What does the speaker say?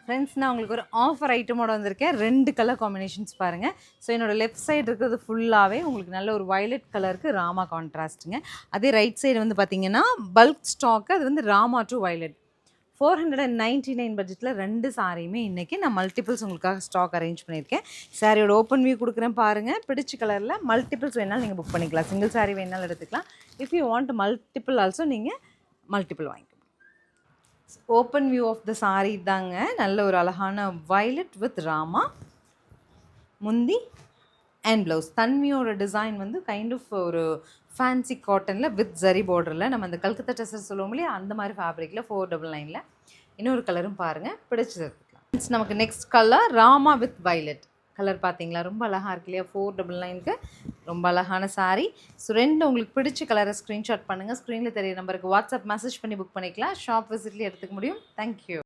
Friends நான் உங்களுக்கு ஒரு ஆஃபர் ஐட்டமோட வந்திருக்கேன். 2 கலர் காம்பினேஷன்ஸ் பாருங்கள். ஸோ என்னோட லெஃப்ட் சைடு இருக்கிறது ஃபுல்லாகவே உங்களுக்கு நல்ல ஒரு வயலட் கலருக்கு ராமா கான்ட்ராஸ்ட்டுங்க. அதே ரைட் சைடு வந்து பார்த்தீங்கன்னா பல்க் ஸ்டாக்கு, அது வந்து ராமா டு வயலட். 499 பட்ஜெட்டில் 2 சாரியுமே இன்றைக்கி நான் மல்டிபிள்ஸ் உங்களுக்காக ஸ்டாக் அரேஞ்ச் பண்ணியிருக்கேன். சாரியோட ஓப்பன் வியூ கொடுக்குறேன் பாருங்கள். பிடிச்ச கலரில் மல்டிபிள்ஸ் வேணாலும் நீங்கள் புக் பண்ணிக்கலாம். சிங்கிள் சாரி வேணாலும் எடுத்துக்கலாம். If you want multiple also நீங்கள் மல்டிபிள் வாங்கிக்கலாம். Open view of the sari தாங்க. நல்ல ஒரு அழகான வயலட் வித் ராமா முந்தி அண்ட் ப்ளவுஸ். தன்வியோட டிசைன் வந்து கைண்ட் ஆஃப் ஒரு ஃபேன்சி காட்டனில் வித் ஜரி பார்டரில், நம்ம அந்த கல்கத்தா டெசர் சொல்லுவோம் இல்லையா, அந்த மாதிரி ஃபேப்ரிக்கில் 499ல். இன்னொரு கலரும் பாருங்கள், பிடிச்சது எடுத்துக்கலாம். நமக்கு next colour Rama with violet colour பார்த்தீங்களா, ரொம்ப அழகாக இருக்கு இல்லையா. 499க்கு ரொம்ப அழகான சாரீ. ஸோ 2 உங்களுக்கு பிடிச்ச கலரை ஸ்க்ரீன்ஷாட் பண்ணுங்கள். ஸ்க்ரீனில் தெரிய நம்பருக்கு வாட்ஸ்அப் மெசேஜ் பண்ணி புக் பண்ணிக்கலாம். ஷாப் விசிட்லேயே எடுத்துக்க முடியும். தேங்க்யூ.